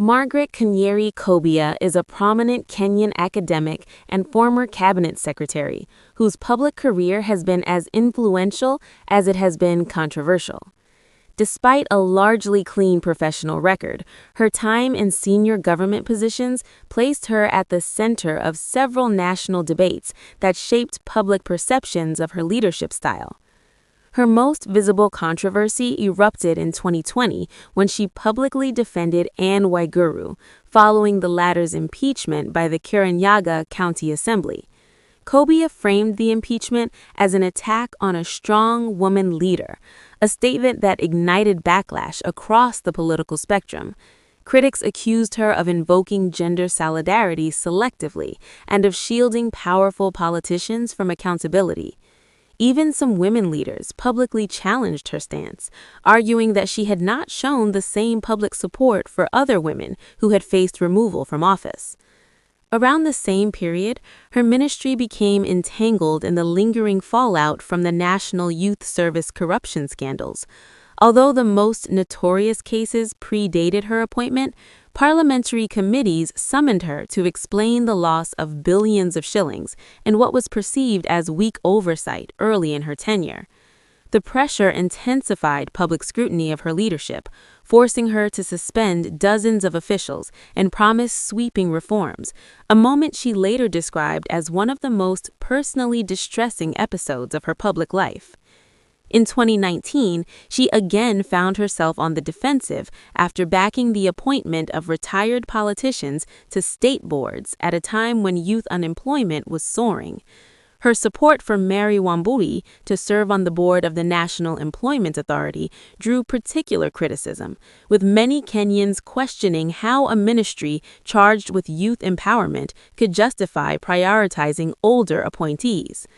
Margaret Kobia is a prominent Kenyan academic and former cabinet secretary whose public career has been as influential as it has been controversial. Despite a largely clean professional record, her time in senior government positions placed her at the center of several national debates that shaped public perceptions of her leadership style. Her most visible controversy erupted in 2020 when she publicly defended Anne Waiguru, following the latter's impeachment by the Kirinyaga County Assembly. Kobia framed the impeachment as an attack on a strong woman leader, a statement that ignited backlash across the political spectrum. Critics accused her of invoking gender solidarity selectively and of shielding powerful politicians from accountability. Even some women leaders publicly challenged her stance, arguing that she had not shown the same public support for other women who had faced removal from office. Around the same period, her ministry became entangled in the lingering fallout from the National Youth Service corruption scandals. Although the most notorious cases predated her appointment, parliamentary committees summoned her to explain the loss of billions of shillings and what was perceived as weak oversight early in her tenure. The pressure intensified public scrutiny of her leadership, forcing her to suspend dozens of officials and promise sweeping reforms, a moment she later described as one of the most personally distressing episodes of her public life. In 2019, she again found herself on the defensive after backing the appointment of retired politicians to state boards at a time when youth unemployment was soaring. Her support for Mary Wambui to serve on the board of the National Employment Authority drew particular criticism, with many Kenyans questioning how a ministry charged with youth empowerment could justify prioritizing older appointees.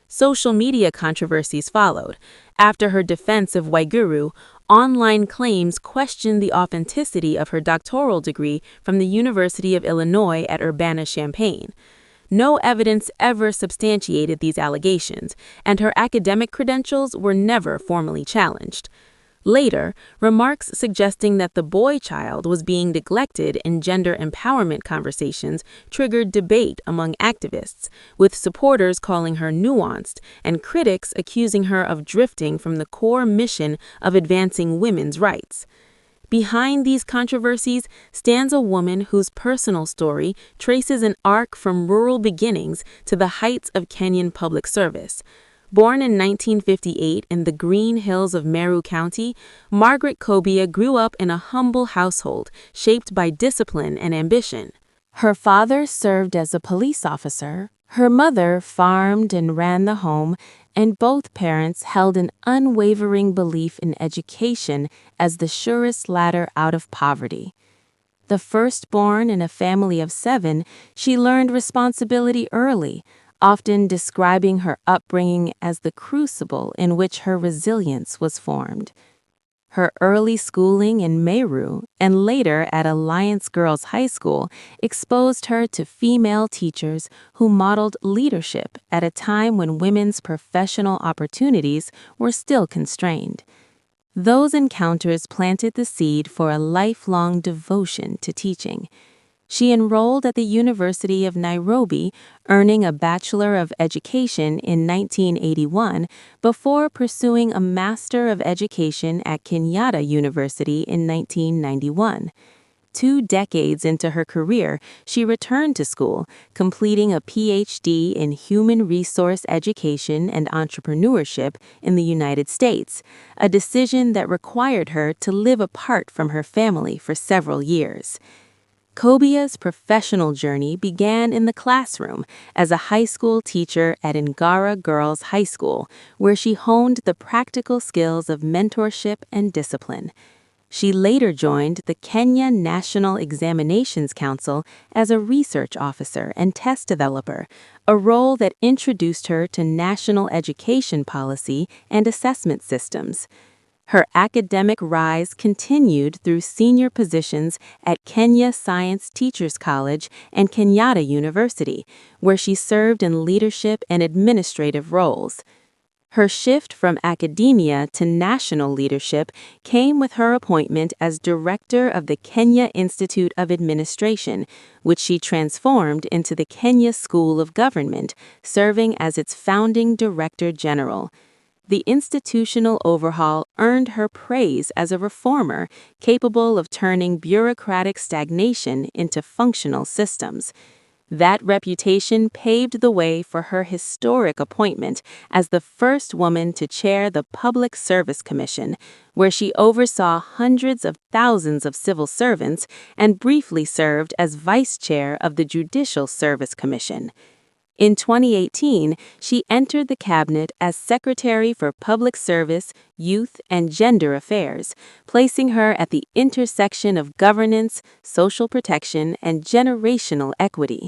Social media controversies followed. After her defense of Waiguru, online claims questioned the authenticity of her doctoral degree from the University of Illinois at Urbana-Champaign. No evidence ever substantiated these allegations, and her academic credentials were never formally challenged. Later, remarks suggesting that the boy child was being neglected in gender empowerment conversations triggered debate among activists, with supporters calling her nuanced and critics accusing her of drifting from the core mission of advancing women's rights. Behind these controversies stands a woman whose personal story traces an arc from rural beginnings to the heights of Kenyan public service. Born in 1958 in the Green Hills of Meru County, Margaret Kobia grew up in a humble household shaped by discipline and ambition. Her father served as a police officer, her mother farmed and ran the home, and both parents held an unwavering belief in education as the surest ladder out of poverty. The firstborn in a family of 7, she learned responsibility early, often describing her upbringing as the crucible in which her resilience was formed. Her early schooling in Meru and later at Alliance Girls High School exposed her to female teachers who modeled leadership at a time when women's professional opportunities were still constrained. Those encounters planted the seed for a lifelong devotion to teaching. She enrolled at the University of Nairobi, earning a Bachelor of Education in 1981 before pursuing a Master of Education at Kenyatta University in 1991. 2 decades into her career, she returned to school, completing a PhD in Human Resource Education and Entrepreneurship in the United States, a decision that required her to live apart from her family for several years. Kobia's professional journey began in the classroom as a high school teacher at Ngara Girls High School, where she honed the practical skills of mentorship and discipline. She later joined the Kenya National Examinations Council as a research officer and test developer, a role that introduced her to national education policy and assessment systems. Her academic rise continued through senior positions at Kenya Science Teachers College and Kenyatta University, where she served in leadership and administrative roles. Her shift from academia to national leadership came with her appointment as director of the Kenya Institute of Administration, which she transformed into the Kenya School of Government, serving as its founding director general. The institutional overhaul earned her praise as a reformer capable of turning bureaucratic stagnation into functional systems. That reputation paved the way for her historic appointment as the first woman to chair the Public Service Commission, where she oversaw hundreds of thousands of civil servants and briefly served as vice chair of the Judicial Service Commission. In 2018, she entered the cabinet as Secretary for Public Service, Youth, and Gender Affairs, placing her at the intersection of governance, social protection, and generational equity.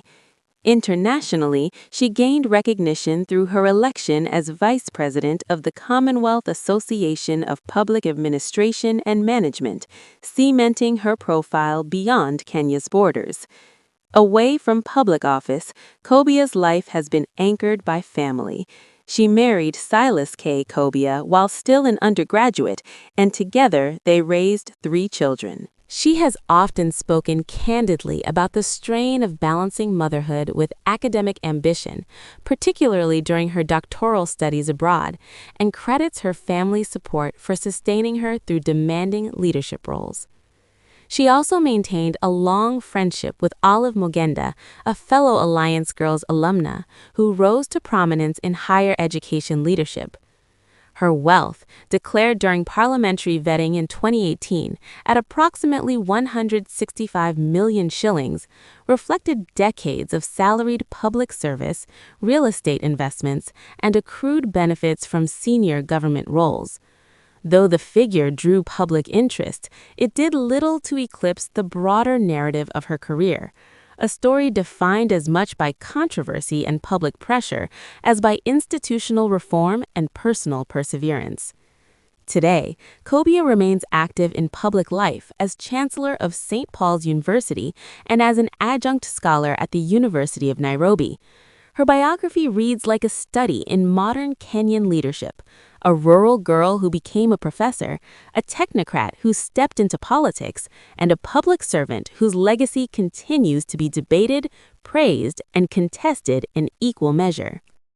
Internationally, she gained recognition through her election as Vice President of the Commonwealth Association of Public Administration and Management, cementing her profile beyond Kenya's borders. Away from public office, Kobia's life has been anchored by family. She married Silas K. Kobia while still an undergraduate, and together they raised 3 children. She has often spoken candidly about the strain of balancing motherhood with academic ambition, particularly during her doctoral studies abroad, and credits her family's support for sustaining her through demanding leadership roles. She also maintained a long friendship with Olive Mogenda, a fellow Alliance Girls alumna, who rose to prominence in higher education leadership. Her wealth, declared during parliamentary vetting in 2018 at approximately 165 million shillings, reflected decades of salaried public service, real estate investments, and accrued benefits from senior government roles. Though the figure drew public interest, it did little to eclipse the broader narrative of her career, a story defined as much by controversy and public pressure as by institutional reform and personal perseverance. Today, Kobia remains active in public life as Chancellor of St. Paul's University and as an adjunct scholar at the University of Nairobi. Her biography reads like a study in modern Kenyan leadership, a rural girl who became a professor, a technocrat who stepped into politics, and a public servant whose legacy continues to be debated, praised, and contested in equal measure.